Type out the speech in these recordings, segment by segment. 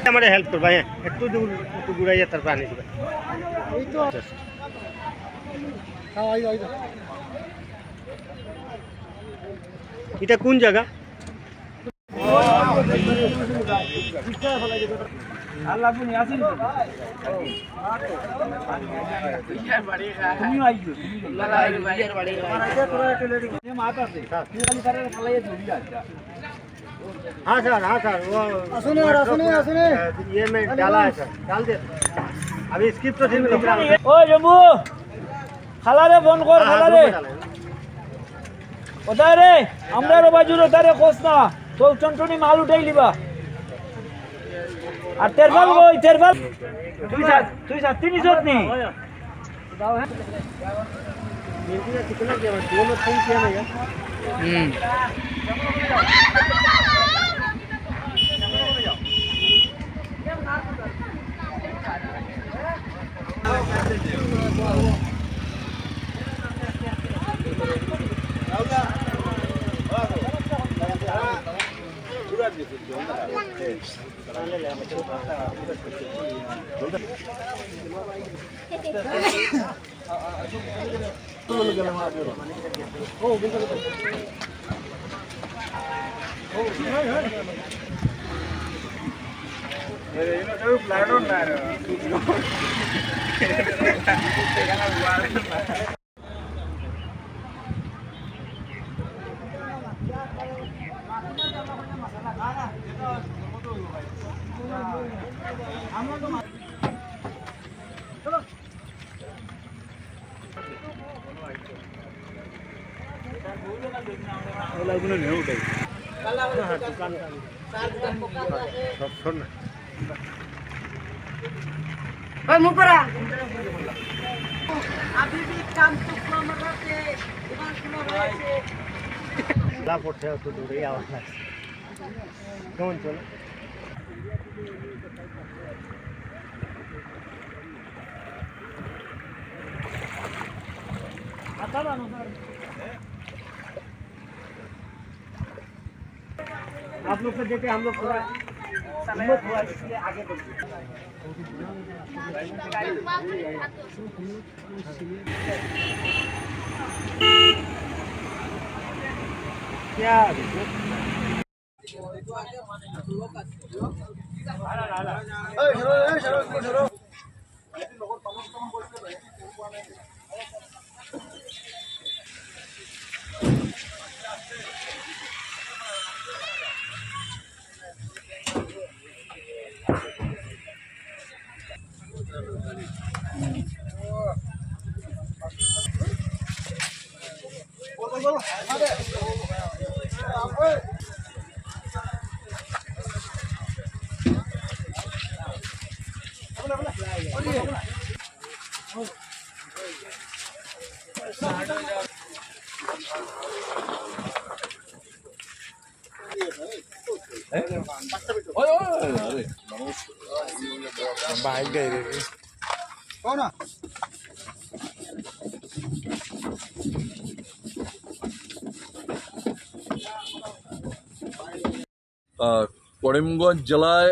हमारे हेल्प कर भाई একটু দূর একটু ঘুরাইয়া তারপর আনি দিবেন এই তো এটা কোন জায়গা আল্লাহ আপনি আসেন ইয়ার বাড়ি তুমি আইছো ইয়ার বাড়ি মারা তোরা টেলেডি মাতা আছে তুই খালি করে ফলাইয়া দিবি আচ্ছা हाँ सर वो सुने ये मैं डाला है सर डाल दे अभी स्किप तो ठीक लिख रहा हूँ ओ जम्बू खाला रे फोन कर खाला रे কোথায় রে আমরা রে বাজু রে তারে কোস না তো চন্টনি মাল উঠাই লিবা আর তেরফাল কই তেরফাল তুই সাথ তিনি জত নি দাও है मिलती है कितना क्या दोनों फोन किया ना यार तो दूर ही आवाज कौन चलो आप लोग से देखे हम लोग पूरा हिम्मत हुआ इसलिए आगे बढ़िए क्या बाइक गई रे कौन করিমগঞ্জ জেলায়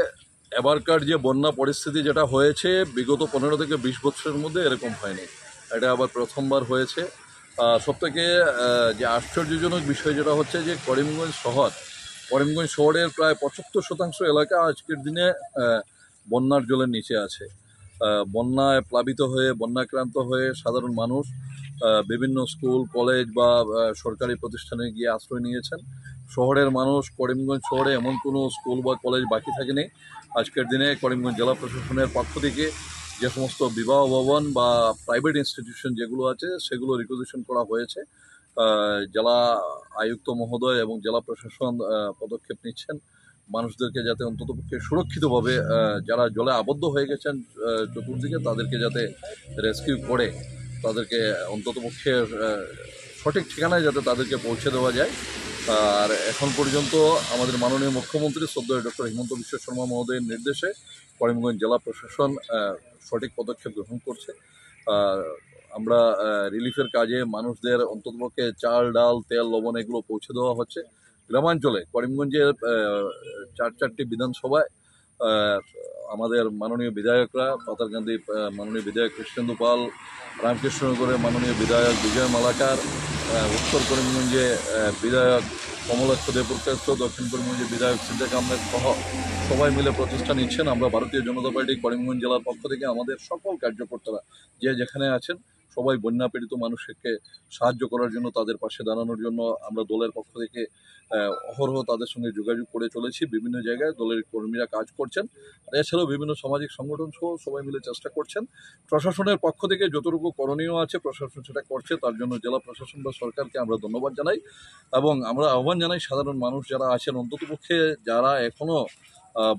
এবারকার যে বন্যা পরিস্থিতি যেটা হয়েছে বিগত 15 থেকে 20 বছরের মধ্যে এরকম হয়নি। এটা আবার প্রথমবার হয়েছে। সবথেকে যে আশ্চর্যজনক বিষয় যেটা হচ্ছে যে করিমগঞ্জ শহরের প্রায় 75% এলাকা আজকের দিনে বন্যার জলের নিচে আছে। বন্যায় প্লাবিত হয়ে বন্যাক্রান্ত হয়ে সাধারণ মানুষ বিভিন্ন স্কুল কলেজ বা সরকারি প্রতিষ্ঠানে গিয়ে আশ্রয় নিয়েছেন। শহরের মানুষ করিমগঞ্জ শহরে এমন কোনো স্কুল বা কলেজ বাকি থাকেনি। আজকের দিনে করিমগঞ্জ জেলা প্রশাসনের পক্ষ থেকে যে সমস্ত বিবাহ ভবন বা প্রাইভেট ইনস্টিটিউশন যেগুলো আছে সেগুলো রিকোজিশন করা হয়েছে। জেলা আয়ুক্ত মহোদয় এবং জেলা প্রশাসন পদক্ষেপ নিচ্ছেন মানুষদেরকে যাতে অন্ততপক্ষে সুরক্ষিতভাবে যারা জলে আবদ্ধ হয়ে গেছেন চতুর্দিকে তাদেরকে যাতে রেস্কিউ করে তাদেরকে অন্ততপক্ষে সঠিক ঠিকানায় যাতে তাদেরকে পৌঁছে দেওয়া যায় আর এখন পর্যন্ত আমাদের মাননীয় মুখ্যমন্ত্রী শ্রদ্ধেয় ডক্টর হিমন্ত বিশ্ব শর্মা মহোদয়ের নির্দেশে করিমগঞ্জ জেলা প্রশাসন সঠিক পদক্ষেপ গ্রহণ করছে। আমরা রিলিফের কাজে মানুষদের অন্ততপক্ষে চাল, ডাল, তেল, লবণ এগুলো পৌঁছে দেওয়া হচ্ছে। গ্রামাঞ্চলে করিমগঞ্জের 4টি বিধানসভায় আমাদের মাননীয় বিধায়করা, পাতারকান্দি মাননীয় বিধায়ক কৃষ্ণেন্দু পাল, রামকৃষ্ণনগরের মাননীয় বিধায়ক বিজয় মালাকার, উত্তর করিমগঞ্জে বিধায়ক কমলাক্ষ দেবপ্রকাশ, দক্ষিণ করিমগঞ্জের বিধায়ক সিদ্দিক আহমেদ সহ সবাই মিলে প্রচেষ্টা নিচ্ছেন। আমরা ভারতীয় জনতা পার্টি করিমগঞ্জ জেলার পক্ষ থেকে আমাদের সকল কার্যকর্তারা যে যেখানে আছেন সবাই বন্যা পীড়িত মানুষকে সাহায্য করার জন্য, তাদের পাশে দাঁড়ানোর জন্য আমরা দলের পক্ষ থেকে অহরহ তাদের সঙ্গে যোগাযোগ করে চলেছি। বিভিন্ন জায়গায় দলের কর্মীরা কাজ করছেন, আর এছাড়াও বিভিন্ন সামাজিক সংগঠন সহ সবাই মিলে চেষ্টা করছেন। প্রশাসনের পক্ষ থেকে যতটুকু করণীয় আছে প্রশাসন সেটা করছে, তার জন্য জেলা প্রশাসন বা সরকারকে আমরা ধন্যবাদ জানাই। এবং আমরা আহ্বান জানাই সাধারণ মানুষ যারা আছেন, অন্ততপক্ষে যারা এখনও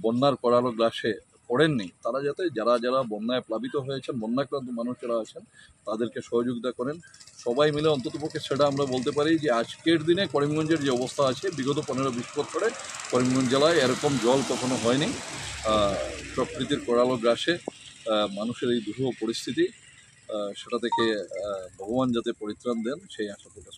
বন্যার করালো গ্রাসে পড়েননি, তারা যাতে যারা যারা বন্যায় প্লাবিত হয়েছেন, বন্যাক্রান্ত মানুষ যারা আছেন তাদেরকে সহযোগিতা করেন সবাই মিলে। অন্ততপক্ষে সেটা আমরা বলতে পারি যে আজকের দিনে করিমগঞ্জের যে অবস্থা আছে, বিগত 15-20 বছরে করিমগঞ্জ জেলায় এরকম জল কখনো হয়নি। প্রকৃতির করালো গ্রাসে মানুষের এই দুরূহ পরিস্থিতি, সেটা থেকে ভগবান যাতে পরিত্রাণ দেন সেই আশা প্রকাশ